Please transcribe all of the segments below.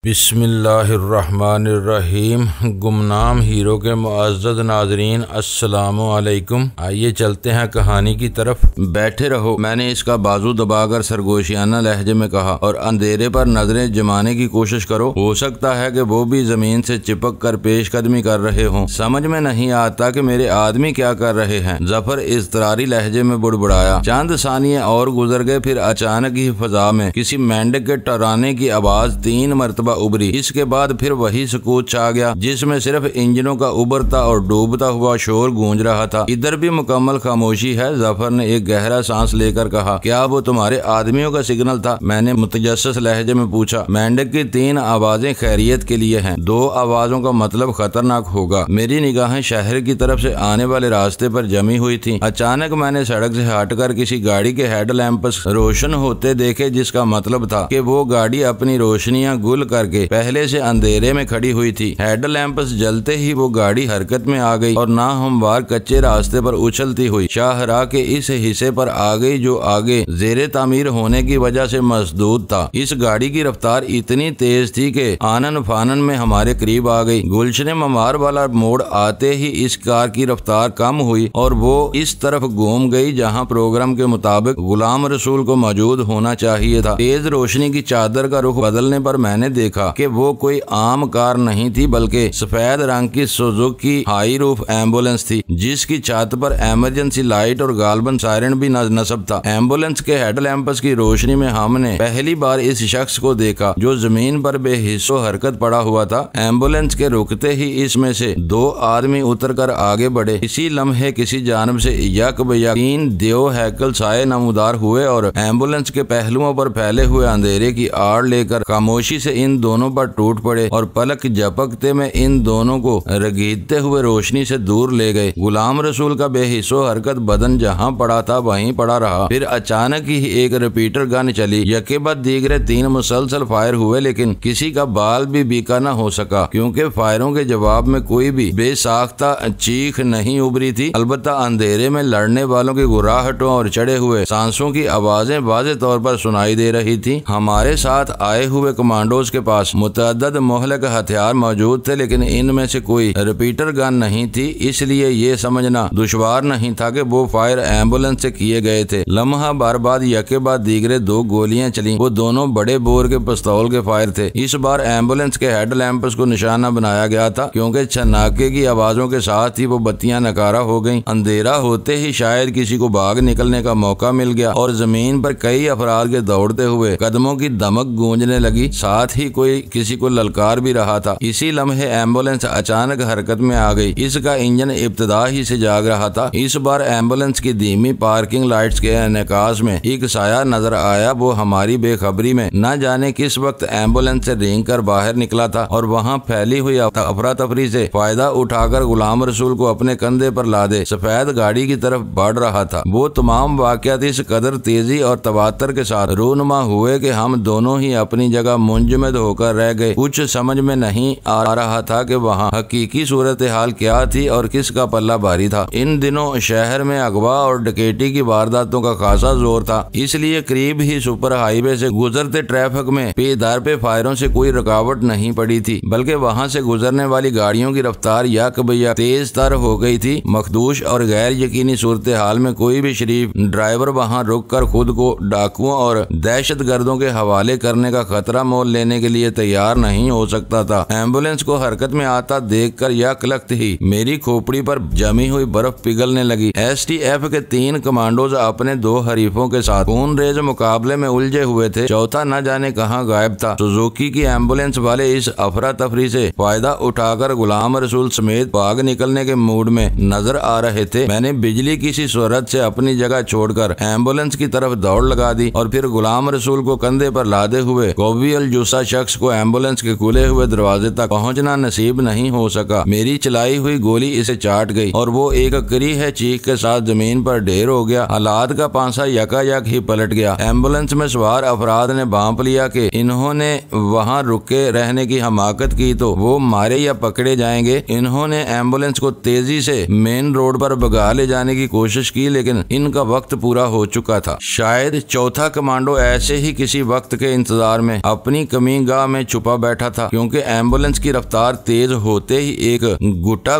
बिस्मिल्लाहिर्रहमानिर्रहीम। गुमनाम हीरो के मुअज़्ज़ज़ नाज़रीन, अस्सलामु अलैकुम। आइए चलते हैं कहानी की तरफ। बैठे रहो, मैंने इसका बाजू दबाकर सरगोशियाना लहजे में कहा, और अंधेरे पर नजरें जमाने की कोशिश करो। हो सकता है कि वो भी जमीन से चिपक कर पेशकदमी कर रहे हों। समझ में नहीं आता कि मेरे आदमी क्या कर रहे हैं। जफर इज़्तिरारी लहजे में बुड़बुड़ाया। चंद सानिये और गुजर गए, फिर अचानक ही फजा में किसी मेंढक के टराने की आवाज 3 मरतबा उभरी। इसके बाद फिर वही सुकूत छा गया, जिसमें सिर्फ इंजनों का उभरता और डूबता हुआ शोर गूंज रहा था। इधर भी मुकम्मल खामोशी है। जफर ने एक गहरा सांस लेकर कहा, क्या वो तुम्हारे आदमियों का सिग्नल था? मैंने मुतजस्सिस लहजे में पूछा। मेंढक की 3 आवाजें खैरियत के लिए हैं, 2 आवाजों का मतलब खतरनाक होगा। मेरी निगाहें शहर की तरफ से आने वाले रास्ते पर जमी हुई थी। अचानक मैंने सड़क से हटकर किसी गाड़ी के हेडलैंप्स रोशन होते देखे, जिसका मतलब था कि वो गाड़ी अपनी रोशनियां गुल करके पहले से अंधेरे में खड़ी हुई थी। हेडलैंप्स जलते ही वो गाड़ी हरकत में आ गई और नाहमवार कच्चे रास्ते पर उछलती हुई शाहराह के इस हिस्से पर आ गई जो आगे जेरे तामीर होने की वजह से मसदूद था। इस गाड़ी की रफ्तार इतनी तेज थी कि आनन फानन में हमारे करीब आ गई। गुलशन ममार वाला मोड़ आते ही इस कार की रफ्तार कम हुई और वो इस तरफ घूम गई जहाँ प्रोग्राम के मुताबिक गुलाम रसूल को मौजूद होना चाहिए था। तेज रोशनी की चादर का रुख बदलने पर मैंने देखा कि वो कोई आम कार नहीं थी, बल्कि सफेद रंग की सुजुकी हाई रूफ एम्बुलेंस थी, जिसकी छत पर इमरजेंसी लाइट और गालबन सायरन भी नस्ब था। एम्बुलेंस के हेडलैंप्स की रोशनी में हमने पहली बार इस शख्स को देखा जो जमीन पर बेहिस्सो हरकत पड़ा हुआ था। एम्बुलेंस के रुकते ही इसमें से 2 आदमी उतरकर आगे बढ़े। इसी लम्हे किसी जानब से यक बयकीन देव हैकल साए नमूदार हुए और एम्बुलेंस के पहलुओं पर फैले हुए अंधेरे की आड़ लेकर खामोशी से इन दोनों पर टूट पड़े और पलक झपकते में इन दोनों को रगीदते हुए रोशनी से दूर ले गए। गुलाम रसूल का बेहिस्सो हरकत बदन जहां पड़ा था वहीं पड़ा रहा। फिर अचानक ही एक रिपीटर गन चली। यके बाद दीगरे 3 मुसलसल फायर हुए, लेकिन किसी का बाल भी बीका न हो सका, क्योंकि फायरों के जवाब में कोई भी बेसाख्ता चीख नहीं उभरी थी। अलबत्ता अंधेरे में लड़ने वालों की गुर्राहटों और चढ़े हुए सांसों की आवाजें वाज़े तौर पर सुनाई दे रही थी। हमारे साथ आए हुए कमांडोज के पास मुतअद्दिद मोहलक हथियार मौजूद थे, लेकिन इनमें से कोई रिपीटर गन नहीं थी, इसलिए ये समझना दुश्वार नहीं था कि वो फायर एम्बुलेंस से किए गए थे। लम्हा बार बाद यके बाद दीगरे 2 गोलियां चली। वो दोनों बड़े बोर के पिस्तौल के फायर थे। इस बार एम्बुलेंस के हेडलैंप्स को निशाना बनाया गया था, क्योंकि छनाके की आवाजों के साथ ही वो बत्तियां नकारा हो गईं। अंधेरा होते ही शायद किसी को भाग निकलने का मौका मिल गया और जमीन पर कई अफराद के दौड़ते हुए कदमों की दमक गूंजने लगी। साथ ही कोई किसी को ललकार भी रहा था। इसी लम्हे एम्बुलेंस अचानक हरकत में आ गई। इसका इंजन इब्तदा ही से जाग रहा था। इस बार एम्बुलेंस की धीमी पार्किंग लाइट्स के इनेकास में एक साया नजर आया। वो हमारी बेखबरी में न जाने किस वक्त एम्बुलेंस से रेंग कर बाहर निकला था और वहाँ फैली हुई अफरा तफरी से फायदा उठाकर गुलाम रसूल को अपने कंधे पर लादे सफेद गाड़ी की तरफ बढ़ रहा था। वो तमाम वाकयात इस कदर तेजी और तवातर के साथ रूनुमा हुए कि हम दोनों ही अपनी जगह मुंजमद होकर रह गए। कुछ समझ में नहीं आ रहा था कि वहाँ हकीकी सूरत हाल क्या थी और किसका पल्ला भारी था। इन दिनों शहर में अगवा और डकैती की वारदातों का खासा जोर था, इसलिए करीब ही सुपर हाईवे से गुजरते ट्रैफिक में पेदार पे फायरों से कोई रुकावट नहीं पड़ी थी, बल्कि वहाँ से गुजरने वाली गाड़ियों की रफ्तार यक बया तेज तर हो गई थी। मखदूश और गैर यकीनी सूरत हाल में कोई भी शरीफ ड्राइवर वहाँ रुक कर खुद को डाकुओं और दहशत गर्दों के हवाले करने का खतरा मोल लेने के लिए तैयार नहीं हो सकता था। एम्बुलेंस को हरकत में आता देखकर यक लख्त ही मेरी खोपड़ी पर जमी हुई बर्फ पिघलने लगी। STF के 3 कमांडोज अपने 2 हरीफों के साथ खून रेज मुकाबले में उलझे हुए थे। चौथा न जाने कहाँ गायब था। सुजुकी की एम्बुलेंस वाले इस अफरा तफरी से फायदा उठाकर गुलाम रसूल समेत भाग निकलने के मूड में नजर आ रहे थे। मैंने बिजली किसी सूरत से अपनी जगह छोड़कर एम्बुलेंस की तरफ दौड़ लगा दी और फिर गुलाम रसूल को कंधे पर लादे हुए कोवियल जूसा शख्स को एम्बुलेंस के खुले हुए दरवाजे तक पहुंचना नसीब नहीं हो सका। मेरी चलाई हुई गोली इसे चाट गई और वो एक करी है चीख के साथ जमीन पर ढेर हो गया। हालात का पांसा यकायक ही पलट गया। एम्बुलेंस में सवार अफराद ने भांप लिया कि इन्होंने वहां रुके रहने की हमाकत की तो वो मारे या पकड़े जाएंगे। इन्होंने एम्बुलेंस को तेजी से मेन रोड पर भगा ले जाने की कोशिश की, लेकिन इनका वक्त पूरा हो चुका था। शायद चौथा कमांडो ऐसे ही किसी वक्त के इंतजार में अपनी कमी गाह में छुपा बैठा था, क्योंकि एम्बुलेंस की रफ्तार तेज होते ही एक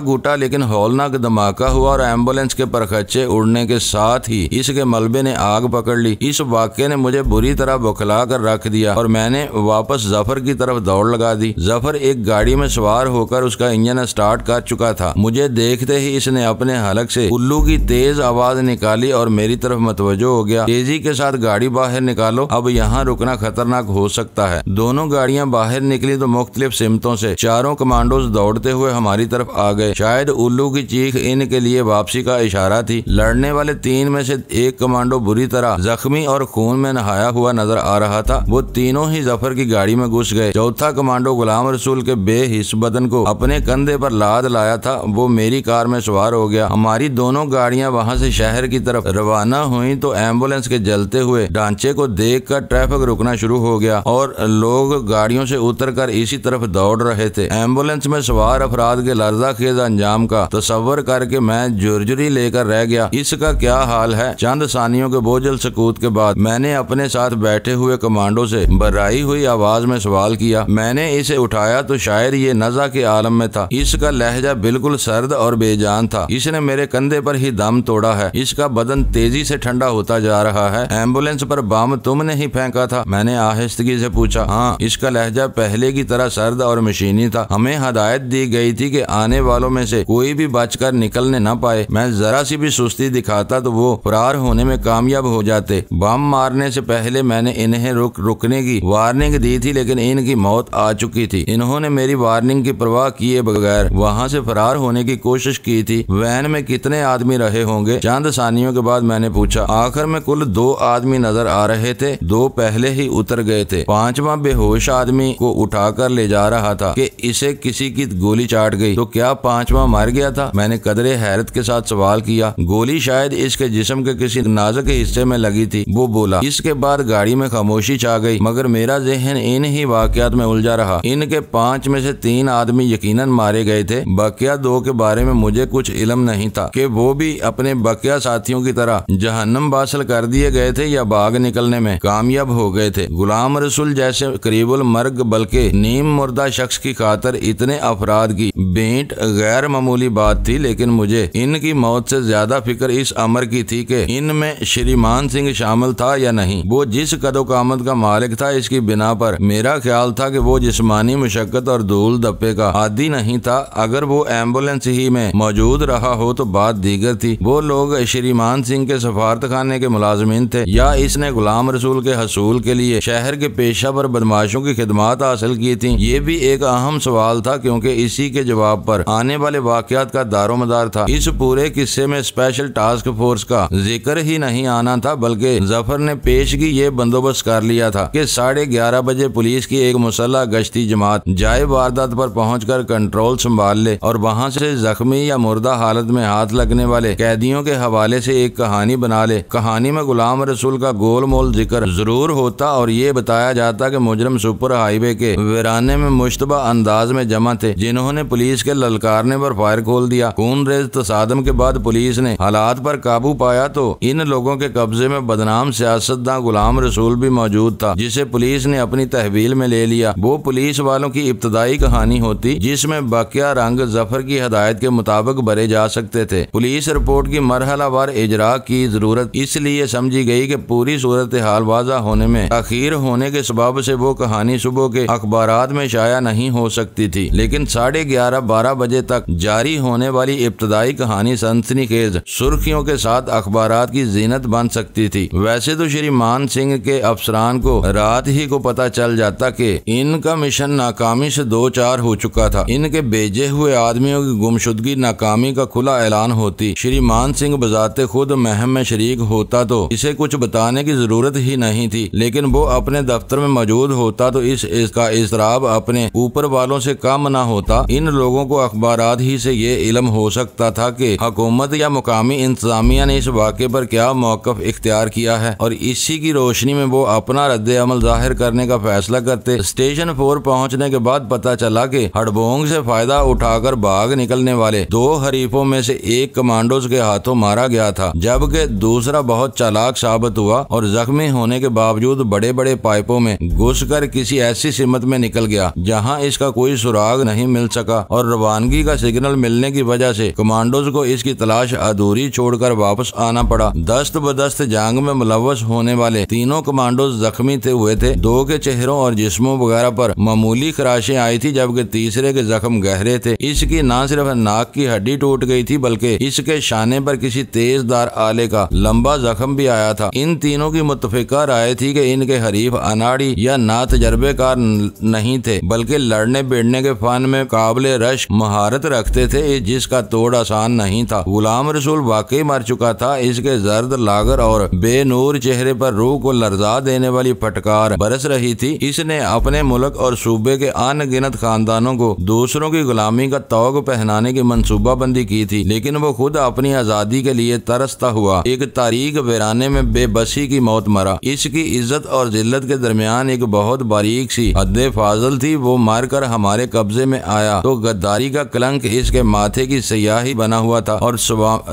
गुटा लेकिन हौलनाक धमाका हुआ और एम्बुलेंस के परखच्चे उड़ने के साथ ही इसके मलबे ने आग पकड़ ली। इस वाक़े ने मुझे बुरी तरह बौखला कर रख दिया और मैंने वापस जफर की तरफ दौड़ लगा दी। जफर एक गाड़ी में सवार होकर उसका इंजन स्टार्ट कर चुका था। मुझे देखते ही इसने अपने हलक से उल्लू की तेज आवाज निकाली और मेरी तरफ मतवज्जो हो गया। तेजी के साथ गाड़ी बाहर निकालो, अब यहाँ रुकना खतरनाक हो सकता है। दोनों गाड़ियां बाहर निकली तो मुख्तलिफ सिमतों से चारों कमांडोज दौड़ते हुए हमारी तरफ आ गए। शायद उल्लू की चीख इनके लिए वापसी का इशारा थी। लड़ने वाले 3 में से एक कमांडो बुरी तरह जख्मी और खून में नहाया हुआ नजर आ रहा था। वो तीनों ही जफर की गाड़ी में घुस गए। चौथा कमांडो गुलाम रसूल के बेहिस बदन को अपने कंधे पर लाद लाया था। वो मेरी कार में सवार हो गया। हमारी दोनों गाड़ियां वहां से शहर की तरफ रवाना हुई तो एम्बुलेंस के जलते हुए ढांचे को देखकर ट्रैफिक रुकना शुरू हो गया और लोग गाड़ियों से उतरकर इसी तरफ दौड़ रहे थे। एम्बुलेंस में सवार अफराद के लर्ज़ाखेज़ अंजाम का तस्वर करके मैं जुर्जरी लेकर रह गया। इसका क्या हाल है? चंद सानियों के बोझल सकूत के बाद मैंने अपने साथ बैठे हुए कमांडो से बर्राई हुई आवाज में सवाल किया। मैंने इसे उठाया तो शायद ये नज़ा के आलम में था। इसका लहजा बिल्कुल सर्द और बेजान था। इसने मेरे कंधे पर ही दम तोड़ा है। इसका बदन तेजी से ठंडा होता जा रहा है। एम्बुलेंस पर बम तुमने ही फेंका था? मैंने आहिस्तगी से पूछा। हाँ। इसका लहजा पहले की तरह सर्द और मशीनी था। हमें हदायत दी गई थी कि आने वालों में से कोई भी बचकर निकलने न पाए। मैं जरा सी भी सुस्ती दिखाता तो वो फरार होने में कामयाब हो जाते। बम मारने से पहले मैंने इन्हें रुकने की वार्निंग दी थी, लेकिन इनकी मौत आ चुकी थी। इन्होंने मेरी वार्निंग की परवाह किए बगैर वहां से फरार होने की कोशिश की थी। वैन में कितने आदमी रहे होंगे? चंद सानियों के बाद मैंने पूछा। आखिर में कुल 2 आदमी नजर आ रहे थे। 2 पहले ही उतर गए थे। 5वां बेहोश आदमी को उठाकर ले जा रहा था कि इसे किसी की गोली चाट गई। तो क्या 5वां मर गया था? मैंने कदरे हैरत के साथ सवाल किया। गोली शायद इसके जिस्म के किसी नाजुक हिस्से में लगी थी, वो बोला। इसके बाद गाड़ी में खामोशी छा गई, मगर मेरा जहन इन ही वाकयात में उलझा रहा। इनके 5 में से 3 आदमी यकीनन मारे गए थे। बकिया 2 के बारे में मुझे कुछ इल्म नहीं था कि वो भी अपने बकिया साथियों की तरह जहन्नम बासल कर दिए गए थे या भाग निकलने में कामयाब हो गए थे। गुलाम रसूल जैसे करीबुल मर्ग बल्कि नीम मुर्दा शख्स की खातर इतने अफराद की भेंट गैर मामूली बात थी, लेकिन मुझे इनकी मौत से ज्यादा फिक्र इस अमर की थी कि इनमें श्रीमान सिंह शामिल था या नहीं। वो जिस कदोकामत का मालिक था, इसकी बिना पर मेरा ख्याल था कि वो जिस्मानी मुशक्कत और धूल धप्पे का आदी नहीं था। अगर वो एम्बुलेंस ही में मौजूद रहा हो तो बात दीगर थी। वो लोग श्रीमान सिंह के सफारत खाने के मुलाजमीन थे या इसने गुलाम रसूल के हसूल के लिए शहर के पेशावर बदमाशों की खिदमत हासिल की थी। ये भी एक अहम सवाल था, क्योंकि इसी के जवाब पर आने वाले वाकयात का दारोमदार था। इस पूरे किस्से में स्पेशल टास्क फोर्स का जिक्र ही नहीं आना था, बल्कि जफर ने पेशगी ये बंदोबस्त कर लिया था कि 11:30 बजे पुलिस की एक मुसल्लह गश्ती जमात जाए वारदात पर पहुंचकर कंट्रोल संभाल ले और वहां से जख्मी या मुर्दा हालत में हाथ लगने वाले कैदियों के हवाले से एक कहानी बना ले। कहानी में गुलाम रसूल का गोल मोल जिक्र जरूर होता और ये बताया जाता कि मुजरिम सुपर हाईवे के वीराने में मुश्तबा अंदाज में जमा थे, जिन्होंने पुलिस के ललकारने पर फायर खोल दिया। खून रेज तसादम के बाद पुलिस ने हालात पर काबू पाया तो इन लोगों के कब्जे में बदनाम सियासतदान गुलाम रसूल भी मौजूद था, जिसे पुलिस ने अपनी तहवील में ले लिया। वो पुलिस वालों की इब्तदाई कहानी होती, जिसमें बाकिया रंग जफर की हदायत के मुताबिक भरे जा सकते थे। पुलिस रिपोर्ट की मरहलावार इजरा की जरूरत इसलिए समझी गई कि पूरी सूरत हाल वाज़ा होने में अखीर होने के सबब से वो कहानी सुबह के अखबारात में शाया नहीं हो सकती थी, लेकिन 11:30-12 बजे तक जारी होने वाली इब्तदाई कहानी सनसनीखेज सुर्खियों के साथ अखबारात की जीनत बन सकती थी। वैसे तो श्रीमान सिंह के अफसरान को रात ही को पता चल जाता कि इनका मिशन नाकामी से 2-4 हो चुका था। इनके भेजे हुए आदमियों की गुमशुदगी नाकामी का खुला ऐलान होती। श्रीमान सिंह बजाते खुद महम में शरीक होता तो इसे कुछ बताने की जरूरत ही नहीं थी, लेकिन वो अपने दफ्तर में मौजूद होता तो इसका इसराब अपने ऊपर वालों से कम ना होता। इन लोगों को अखबारात ही से ये इल्म हो सकता था कि हुकूमत या मुकामी इंतजामिया ने इस वाक़े पर क्या मौक़िफ़ इख्तियार किया है और इसी की रोशनी में वो अपना रद्द अमल जाहिर करने का फैसला करते। स्टेशन 4 पहुंचने के बाद पता चला कि हड़बोंग से फायदा उठाकर भाग निकलने वाले 2 हरीफों में से एक कमांडोज के हाथों मारा गया था, जबकि दूसरा बहुत चालाक साबित हुआ और जख्मी होने के बावजूद बड़े बड़े पाइपों में घुसकर किसी ऐसी सिमत में निकल गया जहाँ इसका कोई सुराग नहीं मिल सका और रवानगी का सिग्नल मिलने की वजह से कमांडोज को इसकी तलाश अधूरी छोड़कर वापस आना पड़ा। दस्त बदस्त जंग में मुलव्वस होने वाले तीनों कमांडोज जख्मी हुए थे। दो के चेहरों और जिस्मों वगैरह पर मामूली खराशें आई थी, जबकि तीसरे के जख्म गहरे थे। इसकी न सिर्फ नाक की हड्डी टूट गई थी बल्कि इसके शाने पर किसी तेजदार आले का लंबा जख्म भी आया था। इन तीनों की मुत्तफिका राय थी कि इनके हरीफ अनाड़ी या ना तजर्बेकार नहीं थे, बल्कि लड़ने भिड़ने के फन में काबिल रश महारत रखते थे, जिसका तोड़ आसान नहीं था। गुलाम रसूल वाकई मर चुका था। इसके जर्द लागर और बेनूर चेहरे पर रूह को लर्जा देने वाली फटकार बरस रही थी। इसने अपने मुल्क और सूबे के अनगिनत खानदानों को दूसरों की गुलामी का तौग पहनाने की मंसूबाबंदी की थी, लेकिन वो खुद अपनी आजादी के लिए तरसता हुआ एक तारीख वीराने में बेबसी की मौत मरा। इसकी इज्जत और जिल्लत के दरमियान एक बहुत बारीक सी हद्दे फाजल थी। वो मारकर हमारे कब्जे में आया तो गद्दारी का कलंक इसके माथे की सयाही बना हुआ था और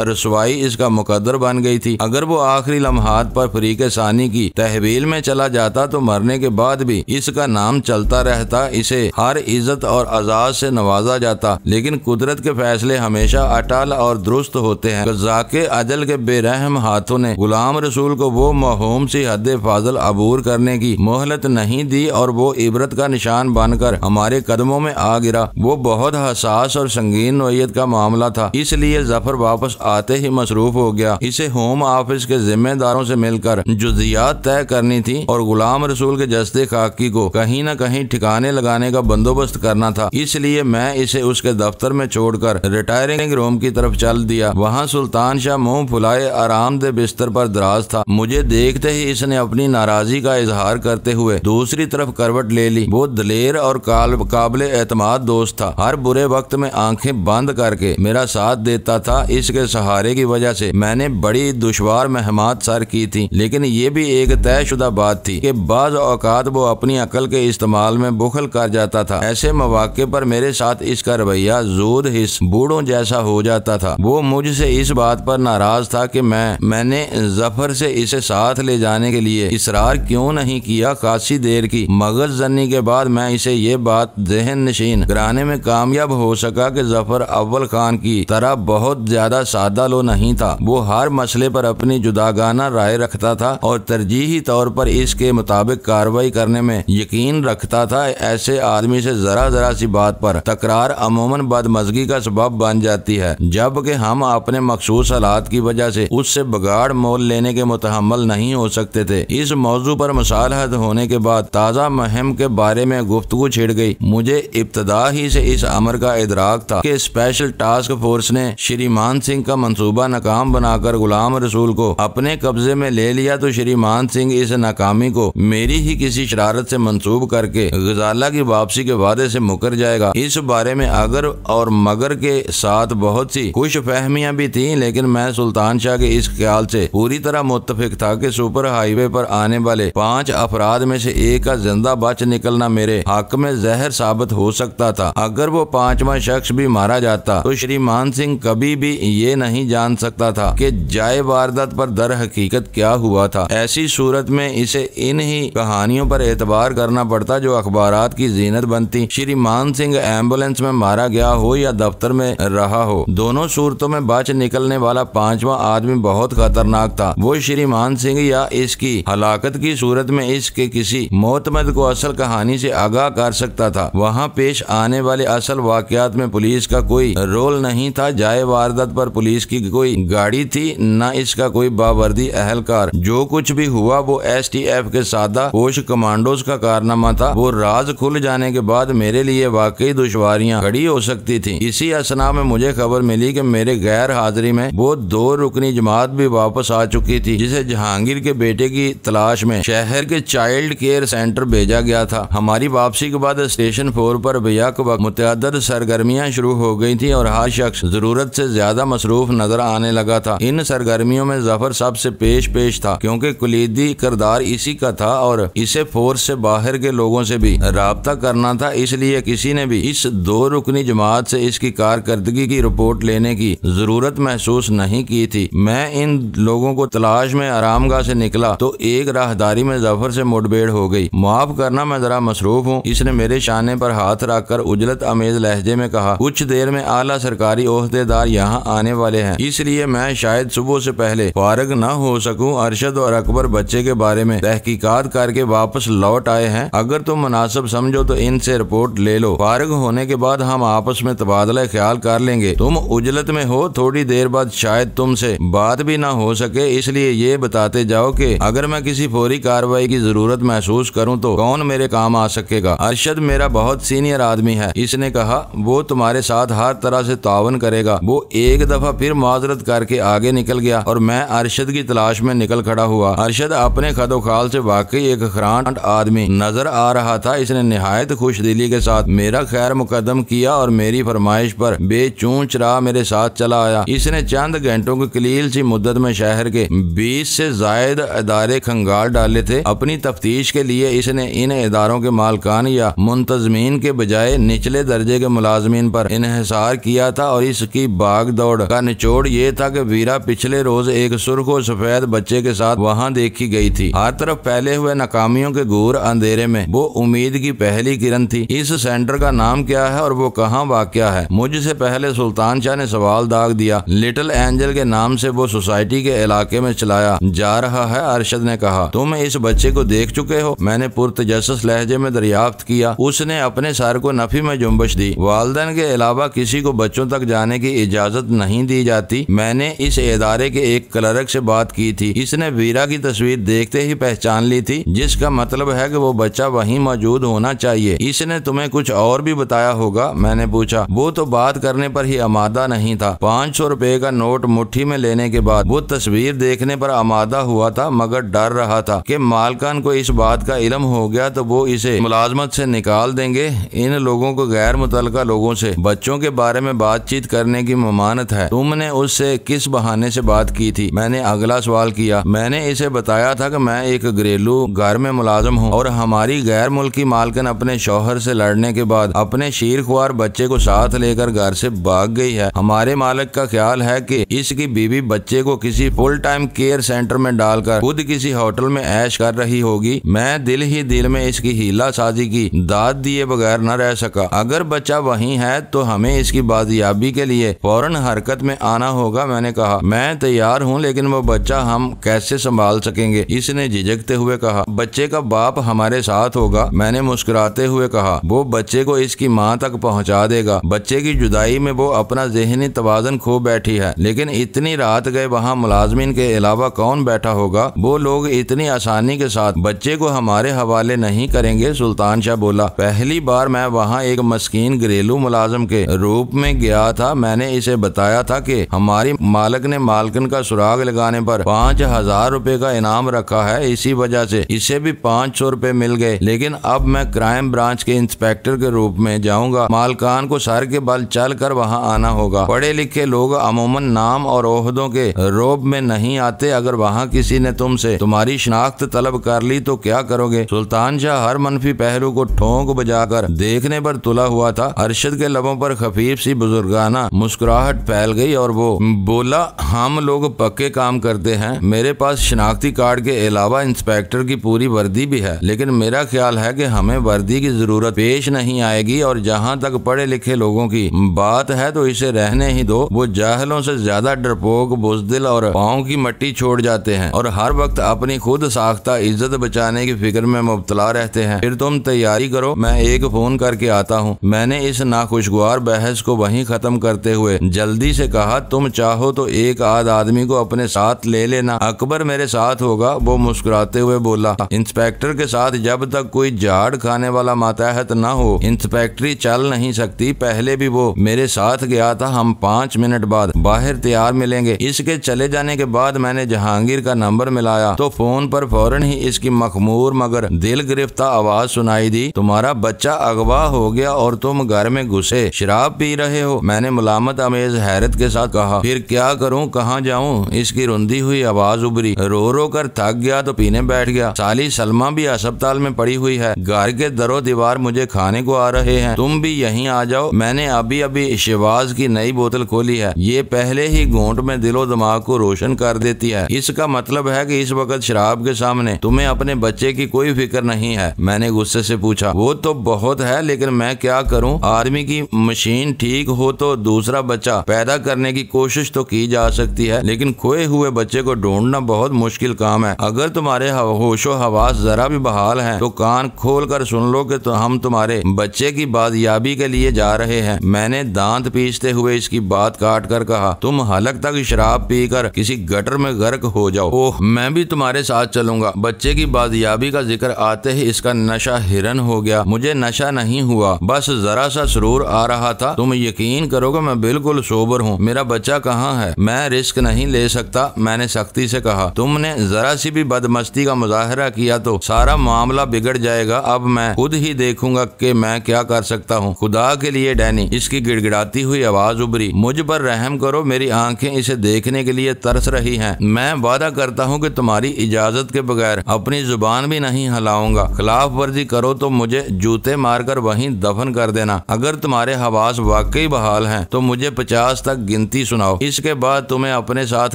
रसवाई इसका मुकद्दर बन गई थी। अगर वो आखिरी लम्हात पर फरीके सानी की तहवील में चला जाता तो मरने के बाद भी इसका नाम चलता रहता, इसे हर इज्जत और आजाद से नवाजा जाता। लेकिन कुदरत के फैसले हमेशा अटल और दुरुस्त होते हैं। क़ज़ा-ए अजल के बेरहम हाथों ने गुलाम रसूल को वो महूम सी हद्दे फाजल अबूर करने की मोहलत नहीं दी और वो इबरत का निशान बनकर हमारे कदमों में आ गिरा। वो बहुत हसास और संगीन नौयत का मामला था, इसलिए जफर वापस आते ही मसरूफ हो गया। इसे होम ऑफिस के जिम्मेदारों से मिलकर जुज़ियात तय करनी थी और गुलाम रसूल के जस्ते खाकी को कहीं न कहीं ठिकाने लगाने का बंदोबस्त करना था। इसलिए मैं इसे उसके दफ्तर में छोड़कर रिटायरिंग रूम की तरफ चल दिया। वहाँ सुल्तान शाह मुंह फुलाए आरामदेह बिस्तर पर दराज था। मुझे देखते ही इसने अपनी नाराजगी का इजहार करते हुए दूसरी तरफ करवट ले ली। वो दलेर और काबिल एतमाद दोस्त था। हर बुरे वक्त में आंखें बंद करके मेरा साथ देता था। इसके सहारे की वजह से मैंने बड़ी दुश्वार मेहमात सर की थी, लेकिन ये भी एक तयशुदा बात थी कि बाज़ औकात वो अपनी अकल के इस्तेमाल में बुखल कर जाता था। ऐसे मौके पर मेरे साथ इसका रवैया ज़ूद हिस्स बूढ़ों जैसा हो जाता था। वो मुझसे इस बात पर नाराज था कि मैंने जफर से इसे साथ ले जाने के लिए इसरार क्यों नहीं किया। खासी देर की मगज जन्नी के बाद मैं इसे ये बात ज़हन नशीन कराने में कामयाब हो सका कि जफर अव्वल खान की तरह बहुत ज्यादा सादा लो नहीं था। वो हर मसले पर अपनी जुदागाना राय रखता था और तरजीही तौर पर इसके मुताबिक कार्रवाई करने में यकीन रखता था। ऐसे आदमी से जरा सी बात पर तकरार अमूमन बदमज़गी का सबब बन जाती है, जबकि हम अपने मखसूस हालात की वजह से उससे बगाड़ मोल लेने के मुतहम्मल नहीं हो सकते थे। इस मौजू पर मुसालहत होने के बाद ताज़ा मुहिम के बारे में गुफ्तगू छिड़ गई। मुझे इब्तदा ही से इस अमर का इदराक था कि स्पेशल टास्क फोर्स ने श्रीमान सिंह का मंसूबा नाकाम बनाकर गुलाम रसूल को अपने कब्जे में ले लिया तो श्रीमान सिंह इस नाकामी को मेरी ही किसी शरारत से मंसूब करके गजाला की वापसी के वादे से मुकर जाएगा। इस बारे में अगर और मगर के साथ बहुत सी खुश फहमियाँ भी थी, लेकिन मैं सुल्तान शाह के इस ख्याल से पूरी तरह मुत्तफिक था कि सुपर हाईवे पर आने वाले 5 अफराद में से एक का जिंदा बच निकलना मेरे हक में जहर साबित हो सकता था। अगर वो 5वां शख्स भी मारा जाता तो श्रीमान सिंह कभी भी ये नहीं जान सकता था कि जाए वारदात पर दर हकीकत क्या हुआ था। ऐसी सूरत में इसे इन ही कहानियों पर एतबार करना पड़ता जो अखबारात की जीनत बनती। श्रीमान सिंह एम्बुलेंस में मारा गया हो या दफ्तर में रहा हो, दोनों सूरतों में बच निकलने वाला 5वां आदमी बहुत खतरनाक था। वो श्रीमान सिंह या इसकी हलाकत की सूरत में इसके किसी मोतमद को असल कहानी से आगाह कर सकता था। वहाँ पेश आने वाले असल वाकयात में पुलिस का कोई रोल नहीं था। जाए वारदात पर पुलिस की कोई गाड़ी थी, न इसका कोई बावर्दी अहलकार। जो कुछ भी हुआ वो STF के सादा पोश कमांडोज का कारनामा था। वो राज खुल जाने के बाद मेरे लिए वाकई दुश्वारियां खड़ी हो सकती थी। इसी असना में मुझे खबर मिली कि मेरे गैर हाजिरी में वो 2 रुकनी जमात भी वापस आ चुकी थी, जिसे जहांगीर के बेटे की तलाश में शहर के चाइल्ड केयर सेंटर भेजा गया था। हमारी वापसी के बाद स्टेशन 4 पर बेयक वक्त मुतअद्दिद सरगर्मियां शुरू हो गई थी और हर शख्स जरूरत से ज्यादा मसरूफ नजर आने लगा था। इन सरगर्मियों में जफर सबसे पेश था, क्योंकि कुलीदी किरदार इसी का था और इसे फोर्स से बाहर के लोगों से भी राब्ता करना था। इसलिए किसी ने भी इस 2 रुकनी जमात से इसकी कारकर्दगी की रिपोर्ट लेने की जरूरत महसूस नहीं की थी। मैं इन लोगों को तलाश में आरामगाह से निकला तो एक राहदारी में जफर से मुठभेड़ हो गई। माफ करना, मैं जरा मसरूफ हूँ। इसने मेरे शाने पर हाथ रखकर उजलत अमेज लहजे में कहा, कुछ देर में आला सरकारी ओहदेदार यहाँ आने वाले हैं, इसलिए मैं शायद सुबह से पहले फारिग न हो सकूं। अरशद और अकबर बच्चे के बारे में तहकीकात करके वापस लौट आए हैं। अगर तुम मुनासिब समझो तो इनसे रिपोर्ट ले लो। फारिग होने के बाद हम आपस में तबादला ख्याल कर लेंगे। तुम उजलत में हो, थोड़ी देर बाद शायद तुमसे बात भी ना हो सके, इसलिए ये बताते जाओ कि अगर मैं किसी फौरी कार्रवाई की जरूरत महसूस करूं तो कौन मेरे काम आ सकेगा। अरशद मेरा बहुत सीनियर आदमी है, इसने कहा। वो तुम्हारे साथ हर तरह से तावन करेगा। वो एक दफा फिर माजरत करके आगे निकल गया और मैं अरशद की तलाश में निकल खड़ा हुआ। अरशद अपने खदोखाल से वाकई एक खरांट आदमी नजर आ रहा था। इसने निहायत खुशदिली के साथ मेरा खैर मुकदम किया और मेरी फरमाइश पर बेचूंच राह मेरे साथ चला आया। इसने चंद घंटों की कलील सी मुद्दत में शहर के 20 से जायद इदारे खंगाल डाले थे। अपनी तफ्तीश के लिए इसने इन इदारों के मालकान या मुंतजमीन के बजाय निचले दर्जे के मुलाजमीन पर इन्हिसार किया था और इसकी भाग दौड़ का निचोड़ ये था कि वीरा पिछले रोज एक सुर्ख और सफेद बच्चे के साथ वहाँ देखी गई थी। हर तरफ फैले हुए नाकामियों के घूर अंधेरे में वो उम्मीद की पहली किरण थी। इस सेंटर का नाम क्या है और वो कहाँ वाक़या है? मुझसे पहले सुल्तान शाह ने सवाल दाग दिया। लिटिल एंजल के नाम से वो सोसाइटी के इलाके में चलाया जा रहा है। अरशद ने कहा, तुम इस बच्चे को देख चुके हो? मैंने पुरतजस्सुस लहजे में दरियाफ्त किया। उसने अपने सर को नफी में जुम्बश दी। वालिदैन के अलावा किसी को बच्चों तक जाने की इजाजत नहीं दी जाती। मैंने इस इदारे के एक क्लर्क से बात की थी। इसने वीरा की तस्वीर देखते ही पहचान ली थी, जिसका मतलब है कि वो बच्चा वहीं मौजूद होना चाहिए। इसने तुम्हें कुछ और भी बताया होगा? मैंने पूछा। वो तो बात करने पर ही आमादा नहीं था। 500 रुपए का नोट मुट्ठी में लेने के बाद वो तस्वीर देखने पर आमादा हुआ था, मगर डर रहा था कि मालकान को इस बात का इल्म हो गया तो वो इसे मुलाजमत से निकाल देंगे। इन लोगों को गैर मुतल्लका लोगों से बच्चों के बारे में बातचीत करने की ममानत है। तुमने उससे किस बहाने से बात की थी? मैंने अगला सवाल किया। मैंने इसे बताया था कि मैं एक घरेलू घर में मुलाजम हूँ और हमारी गैर मुल्की मालकिन अपने शौहर से लड़ने के बाद अपने शीरख्वार बच्चे को साथ लेकर घर से भाग गई है। हमारे मालिक का ख्याल है कि इसकी बीवी बच्चे को किसी फुल टाइम केयर सेंटर में डालकर खुद किसी होटल में ऐश कर रही होगी। मैं दिल ही दिल में इसकी हीला साजी की दाद दिए बगैर न रह सका। अगर बच्चा वहीं है तो हमें इसकी बाजियाबी के लिए फौरन हरकत में आना होगा। मैंने कहा, मैं तैयार हूँ, लेकिन वो बच्चा हम कैसे संभाल सकेंगे? इसने झिझकते हुए कहा, बच्चे का बाप हमारे साथ होगा। मैंने मुस्कुराते हुए कहा, वो बच्चे को इसकी माँ तक पहुँचा देगा। बच्चे की जुदाई में वो अपना ज़हनी तवाज़ुन खो बैठी है, लेकिन इतनी रात गए वहाँ मुलाजमीन के अलावा कौन बैठा होगा? वो लोग इतनी आसानी के साथ बच्चे को हमारे हवाले नहीं करेंगे। सुल्तान शाह बोला, पहली बार मैं वहाँ एक मस्कीन घरेलू मुलाजम के रूप में गया था। मैंने इसे बताया था कि हमारी मालिक ने मालकिन का सुराग लगाने पर 5000 रुपए का इनाम रखा है। इसी वजह से इसे भी 500 रुपए मिल गए। लेकिन अब मैं क्राइम ब्रांच के इंस्पेक्टर के रूप में जाऊंगा। मालकान को सर के बल चल कर वहाँ आना होगा। पढ़े लिखे लोग अमूमन नाम और ओहदों के रोब में नहीं आते। अगर वहाँ किसी ने तुमसे तुम्हारी शनाख्त तलब कर ली तो क्या करोगे? सुल्तान शाह हर मनफी पहलू को ठोंक बजाकर देखने पर तुला हुआ था। अरशद के लबों पर खफीफ सी बुजुर्गाना मुस्कुराहट फैल गई और वो बोला, हम लोग पक्के काम करते हैं। मेरे पास शनाख्ती कार्ड के अलावा इंस्पेक्टर की पूरी वर्दी भी है, लेकिन मेरा ख्याल है कि हमें वर्दी की जरूरत पेश नहीं आएगी। और जहाँ तक पढ़े लिखे लोगों की बात है तो इसे रहने ही दो। वो जाहलों से ज्यादा डरपोक, बुज़दिल और पाँव की मट्टी छोड़ जाते हैं और हर वक्त अपनी खुद साख्ता इज्जत बचाने की फिक्र में मुब्तला रहते हैं। फिर तुम तैयारी करो, मैं एक फोन करके आता हूँ। मैंने इस नाखुशगवार बहस को वहीं खत्म करते हुए जल्दी से कहा, तुम चाहो तो एक आध आदमी को अपने साथ ले लेना, अकबर मेरे साथ होगा। वो मुस्कुराते हुए बोला, इंस्पेक्टर के साथ जब तक कोई झाड़ खाने वाला मातहत न हो इंस्पेक्टरी चल नहीं सकती। पहले भी वो मेरे साथ गया था। हम 5 मिनट बाद बाहर तैयार मिलेंगे। इसके चले जाने के बाद मैंने जहांगीर का नंबर मिलाया तो फोन पर फौरन ही इसकी मखमूर मगर दिल गिरफ्ता आवाज सुनाई दी, तुम्हारा बच्चा अगवा हो गया और तुम घर में घुसे शराब पी रहे हो। मैंने मुलामत अमेज हैरत के साथ कहा, फिर क्या करूं, कहाँ जाऊं? इसकी रुंधी हुई आवाज उभरी, रो रो कर थक गया तो पीने बैठ गया। साली सलमा भी अस्पताल में पड़ी हुई है। घर के दरो दीवार मुझे खाने को आ रहे हैं। तुम भी यहीं आ जाओ। मैंने अभी अभी शिवाज की नई बोतल खोली है। ये पहले ही घूंट में दिलो दिमाग को रोशन कर देती है। इसका मतलब है कि इस वक्त शराब के सामने तुम्हें अपने बच्चे की कोई फिक्र नहीं है? मैंने गुस्से से पूछा। वो तो बहुत है, लेकिन मैं क्या करूं? आर्मी की मशीन ठीक हो तो दूसरा बच्चा पैदा करने की कोशिश तो की जा सकती है, लेकिन खोए हुए बच्चे को ढूंढना बहुत मुश्किल काम है। अगर तुम्हारे होशो हवास जरा भी बहाल हैं, तो कान खोल कर सुन लो कि तो हम तुम्हारे बच्चे की बाजियाबी के लिए जा रहे हैं। मैंने दांत पीसते हुए इसकी बात काट कर कहा, तुम हलक तक शराब पीकर किसी गटर में गर्क हो जाओ। ओह, मैं भी तुम्हारे साथ चलूंगा। बच्चे की बाजियाबी का जिक्र आते ही इसका नशा हिरन हो गया। मुझे नशा नहीं हुआ, बस जरा सा सुरूर आ रहा था। तुम यकीन करोगे मैं बिल्कुल सोबर हूँ। मेरा बच्चा कहाँ है? मैं रिस्क नहीं ले सकता, मैंने सख्ती से कहा। तुमने जरा सी भी बदमस्ती का मुजाहरा किया तो सारा मामला बिगड़ जाएगा। अब मैं खुद ही देखूंगा कि मैं क्या कर सकता हूँ। खुदा के लिए डैनी, इसकी गिड़गिड़ाती हुई आवाज उभरी, मुझ पर रहम करो, मेरी आंखें इसे देखने के लिए तरस रही हैं। मैं वादा करता हूँ कि तुम्हारी इजाजत के बगैर अपनी जुबान भी नहीं हिलाऊंगा। खिलाफ वर्जी करो तो मुझे जूते मारकर वहीं दफन कर देना। अगर तुम्हारे हवास वाकई बहाल हैं तो मुझे 50 तक गिनती सुनाओ, इसके बाद तुम्हें अपने साथ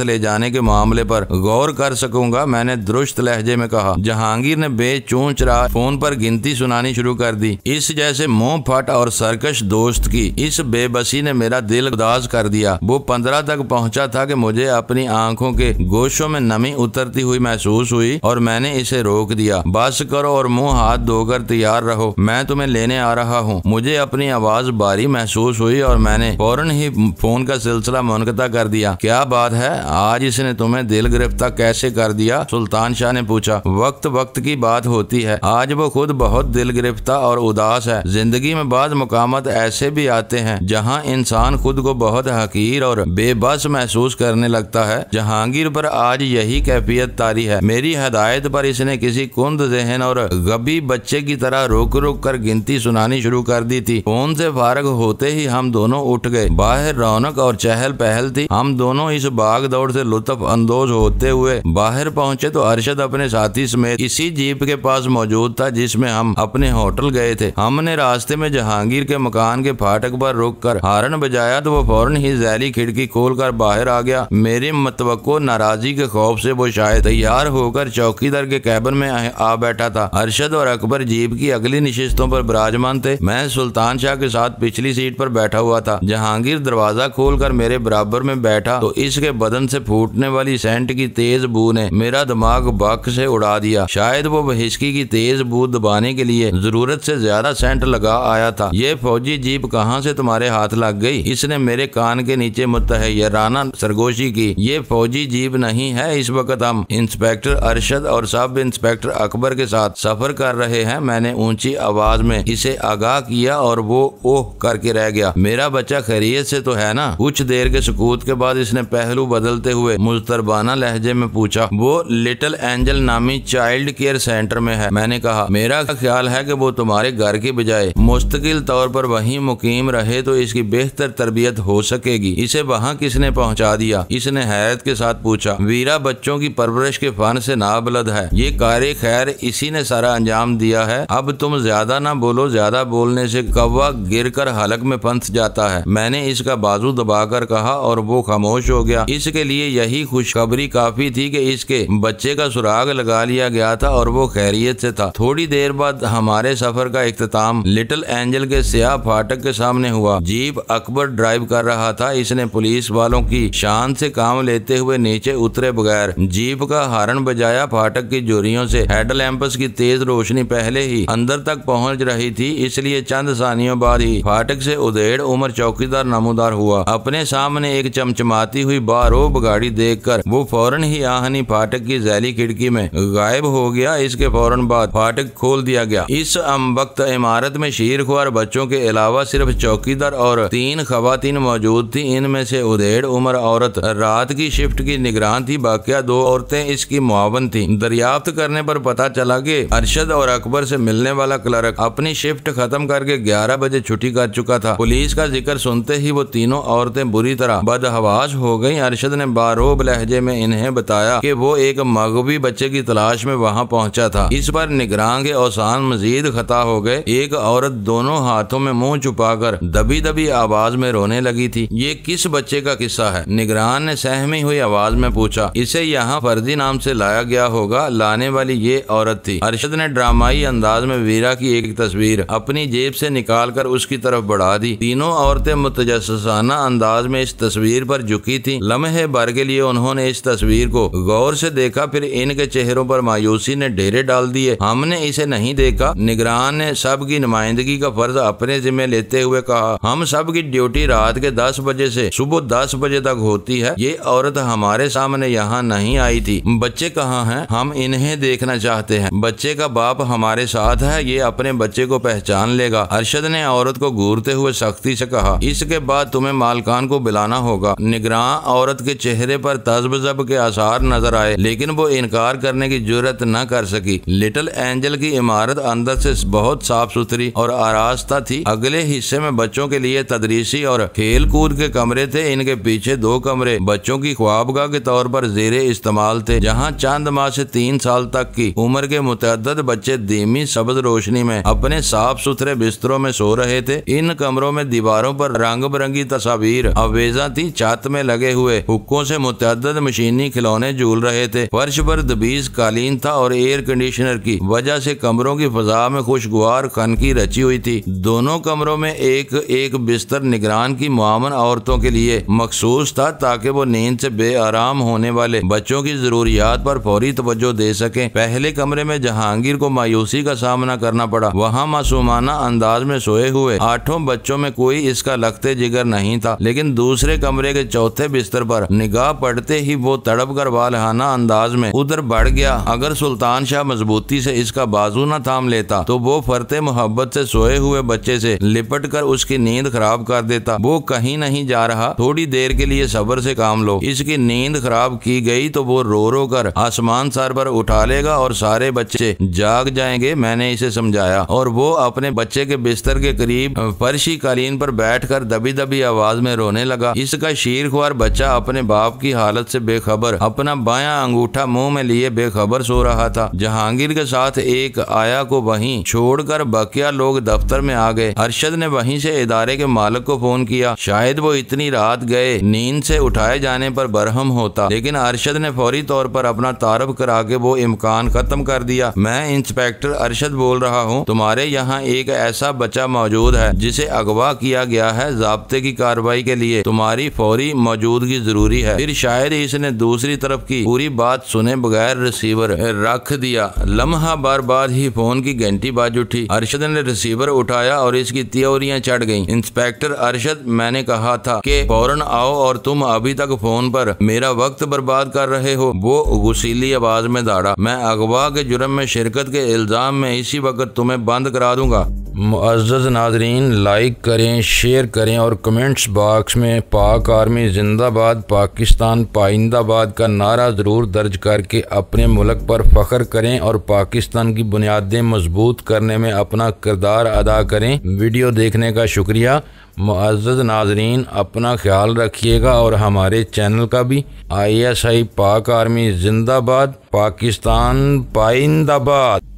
ले जाने के मामले पर गौर कर सकूंगा, मैंने दुरुस्त लहजे में कहा। जहांगीर ने बेचूंच रहा फोन पर गिनती सुनानी शुरू कर दी। इस जैसे मुंह फट और सरकश दोस्त की इस बेबसी ने मेरा दिल उदास कर दिया। वो 15 तक पहुंचा था कि मुझे अपनी आंखों के गोशों में नमी उतरती हुई महसूस हुई और मैंने इसे रोक दिया। बस करो और मुंह हाथ धोकर तैयार रहो, मैं तुम्हें लेने आ रहा हूँ। मुझे अपनी आवाज भारी महसूस हुई और मैंने फौरन ही फोन का सिलसिला मुनक़ता कर दिया। क्या बात है, आज इसने तुम्हें दिल गिरफ्तार कैसे कर दिया? सुल्तान शाह ने पूछा। वक्त वक्त की बात होती है, आज वो खुद बहुत दिल गिरफ्तार और उदास है। जिंदगी में बाज़ मुकामत ऐसे भी आते हैं जहाँ इंसान खुद को बहुत हकीर और बेबस महसूस करने लगता है। जहांगीर पर आज यही कैफियत तारी है। मेरी हदायत पर इसने किसी कुंद ज़हन और गबी बच्चे की तरह रुक रुक कर गिनती सुनानी शुरू कर दी थी। फोन से फारग होते ही हम दोनों उठ गए। बाहर रौनक और चहल पहल थी। हम दोनों इस भाग दौड़ से लुत्फ अंदोज होते हुए बाहर पहुंचे तो अरशद अपने साथी समेत इसी जीप के पास मौजूद था जिसमें हम अपने होटल गए थे। हमने रास्ते में जहांगीर के मकान के फाटक पर रुक कर हारन बजाया तो वो फौरन ही जैली खिड़की खोलकर बाहर आ गया। मेरी मतवक्को नाराजगी के खौफ से वो शायद तैयार होकर चौकीदार के कैबिन में आ बैठा था। अरशद और अकबर जीप की अगली नशिस्तों पर विराजमान थे। मैं सुल्तान शाह के साथ पिछली सीट पर बैठा हुआ था। जहांगीर दरवाजा खोलकर मेरे बराबर में बैठा तो इसके बदन से फूटने वाली सेंट की तेज बू ने मेरा दिमाग बक से उड़ा दिया। शायद वो हिस्की की तेज बू दबाने के लिए जरूरत से ज्यादा सेंट लगा आया था। ये फौजी जीप कहाँ से तुम्हारे हाथ लग गई? इसने मेरे कान के नीचे मुतहय्यराना सरगोशी की। ये फौजी जीप नहीं है, इस वक्त हम इंस्पेक्टर अरशद और सब इंस्पेक्टर अकबर के साथ सफर कर रहे हैं। मैंने ऊंची आवाज में इसे आगाह किया और वो ओह करके रह गया। मेरा बच्चा खैरियत से तो है ना? कुछ देर के सुकूत के बाद इसने पहलू बदलते हुए मुस्तरबाना लहजे में पूछा। वो लिटिल एंजल नामी चाइल्ड केयर सेंटर में है, मैंने कहा। मेरा ख्याल है कि वो तुम्हारे घर की बजाय मुस्तकिल तौर पर वहीं मुकीम रहे तो इसकी बेहतर तरबियत हो सकेगी। इसे वहाँ किसने पहुँचा दिया? इसने हैरत के साथ पूछा। वीरा बच्चों की परवरिश के फन से नाबलद है, ये कार्य खैर इसी ने सारा अंजाम दिया है। अब तुम ज्यादा ना बोलो, ज्यादा बोलने से कौवा गिरकर हलक में फंस जाता है। मैंने इसका बाजू दबाकर कहा और वो खामोश हो गया। इसके लिए यही खुशखबरी काफी थी कि इसके बच्चे का सुराग लगा लिया गया था और वो खैरियत से था। थोड़ी देर बाद हमारे सफर का इख्तिताम लिटिल एंजल के स्याह फाटक के सामने हुआ। जीप अकबर ड्राइव कर रहा था। इसने पुलिस वालों की शान से काम लेते हुए नीचे उतरे बगैर जीप का हारन बजाया। फाटक की जोरियों से हेडलैंप्स की तेज रोशनी पहले ही अंदर तक पहुंच रही थी, इसलिए चंद सानियों बाद ही फाटक से उदेड़ उमर चौकीदार नमूदार हुआ। अपने सामने एक चमचमाती हुई बारोब गाड़ी देखकर वो फौरन ही आहनी फाटक की जैली खिड़की में गायब हो गया। इसके फौरन बाद फाटक खोल दिया गया। इस वक्त इमारत में शीरख्वार बच्चों के अलावा सिर्फ चौकीदार और 3 खवातीन मौजूद थी। इनमें से उदेड़ उमर औरत रात की शिफ्ट की निगरान थी, बाकिया 2 औरतें इसकी मुआवन थी। दरियाफ्त करने पर पता चला कि अरशद और अकबर से मिलने वाला क्लर्क अपनी शिफ्ट खत्म करके 11 बजे छुट्टी कर चुका था। पुलिस का जिक्र सुनते ही वो तीनों औरतें बुरी तरह बदहवास हो गईं। अरशद ने बारोब लहजे में इन्हें बताया कि वो एक मगवी बच्चे की तलाश में वहां पहुंचा था। इस पर निगरान के औसान मजीद खता हो गए। एक औरत दोनों हाथों में मुंह छुपाकर दबी दबी आवाज में रोने लगी थी। ये किस बच्चे का किस्सा है? निगरान ने सहमी हुई आवाज में पूछा। इसे यहाँ फर्जी नाम से लाया गया होगा। लाने वाली ये औरत औरत थी। अरशद ने ड्रामाई अंदाज में वीरा की एक तस्वीर अपनी जेब से निकालकर उसकी तरफ बढ़ा दी। तीनों औरतें मुतजस्सिसाना अंदाज में इस तस्वीर पर झुकी थी। लम्हे भर के लिए उन्होंने इस तस्वीर को गौर से देखा, फिर इनके चेहरों पर मायूसी ने डेरे डाल दिए। हमने इसे नहीं देखा। निगरान ने सब की नुमाइंदगी का फर्ज अपने जिम्मे लेते हुए कहा, हम सब की ड्यूटी रात के 10 बजे से सुबह 10 बजे तक होती है। ये औरत हमारे सामने यहाँ नहीं आई थी। बच्चे कहाँ हैं? हम इन्हें देखना चाहते हैं। बच्चे का बाप हमारे साथ है, ये अपने बच्चे को पहचान लेगा। अरशद ने औरत को घूरते हुए सख्ती से कहा, इसके बाद तुम्हें मालकान को बुलाना होगा। निगरान औरत के चेहरे पर तज़्ब के आसार नजर आए, लेकिन वो इनकार करने की जुर्रत न कर सकी। लिटिल एंजल की इमारत अंदर से बहुत साफ सुथरी और आरास्ता थी। अगले हिस्से में बच्चों के लिए तदरीसी और खेल कूद के कमरे थे। इनके पीछे 2 कमरे बच्चों की ख्वाबगाह के तौर पर ज़ेरे इस्तेमाल थे, जहाँ चंद माह से 3 साल तक की उम्र के मुतअद्दिद बच्चे धीमी सब्ज रोशनी में अपने साफ सुथरे बिस्तरों में सो रहे थे। इन कमरों में दीवारों पर रंग बिरंगी तस्वीर अवेजा थी। छत में लगे हुए हुक्कों से मुतअद्दिद मशीनी खिलौने झूल रहे थे। फर्श पर दबीज कालीन था और एयर कंडीशनर की वजह से कमरों की फजा में खुशगवार खनकी रची हुई थी। दोनों कमरों में एक एक बिस्तर निगरान की मुआवन औरतों के लिए मखसूस था, ताकि वो नींद से बेआराम होने वाले बच्चों की जरूरियात पर फौरी तवज्जो दे सके। पहले कमरे में जहांगीर को मायूसी का सामना करना पड़ा। वहाँ मासूमाना अंदाज में सोए हुए 8 बच्चों में कोई इसका लखते जिगर नहीं था, लेकिन दूसरे कमरे के चौथे बिस्तर पर निगाह पड़ते ही वो तड़प कर वालहाना अंदाज में उधर बढ़ गया। अगर सुल्तान शाह मजबूती से इसका बाजू न थाम लेता तो वो फरते मोहब्बत से सोए हुए बच्चे से लिपट कर उसकी नींद खराब कर देता। वो कहीं नहीं जा रहा, थोड़ी देर के लिए सब्र से काम लो। इसकी नींद खराब की गई तो वो रो रो कर आसमान सर पर उठा लेगा और सारे बच्चे जाग जाएंगे। मैंने इसे समझाया और वो अपने बच्चे के बिस्तर के करीब फर्शी कालीन पर बैठकर दबी दबी आवाज में रोने लगा। इसका शीरख्वार बच्चा अपने बाप की हालत से बेखबर अपना बायां अंगूठा मुंह में लिए बेखबर सो रहा था। जहांगीर के साथ एक आया को वहीं छोड़कर बकिया लोग दफ्तर में आ गए। अरशद ने वहीं से इदारे के मालिक को फोन किया। शायद वो इतनी रात गए नींद से उठाए जाने पर बरहम होता, लेकिन अरशद ने फौरी तौर पर अपना तारफ करा के वो इम्कान खत्म कर दिया। मैं इंस्पेक्टर अरशद बोल रहा हूँ। तुम्हारे यहाँ एक ऐसा बच्चा मौजूद है जिसे अगवा किया गया है। ज़ाब्ते की कार्रवाई के लिए तुम्हारी फौरी मौजूदगी जरूरी है। फिर शायद इसने दूसरी तरफ की पूरी बात सुने बगैर रिसीवर रख दिया। लम्हा बार बाद ही फोन की घंटी बाज उठी। अरशद ने रिसीवर उठाया और इसकी त्योरियां चढ़ गईं। इंस्पेक्टर अरशद, मैंने कहा था कि फौरन आओ और तुम अभी तक फोन पर मेरा वक्त बर्बाद कर रहे हो। वो गुस्सीली आवाज में दौड़ा। मैं अगवा के जुर्म में शिरकत के इल्जाम में इसी वक्त तुम्हें बंद करा दूंगा। मुअज़्ज़ज़ नाज़रीन, लाइक करें, शेयर करें और कमेंट्स बॉक्स में पाक आर्मी जिंदाबाद, पाकिस्तान पाइंदाबाद का नारा ज़रूर दर्ज करके अपने मुल्क पर फ़ख्र करें और पाकिस्तान की बुनियादें मजबूत करने में अपना किरदार अदा करें। वीडियो देखने का शुक्रिया। मुअज़्ज़ज़ नाज़रीन, अपना ख्याल रखिएगा और हमारे चैनल का भी। ISI पाक आर्मी जिंदाबाद, पाकिस्तान पाइंदाबाद।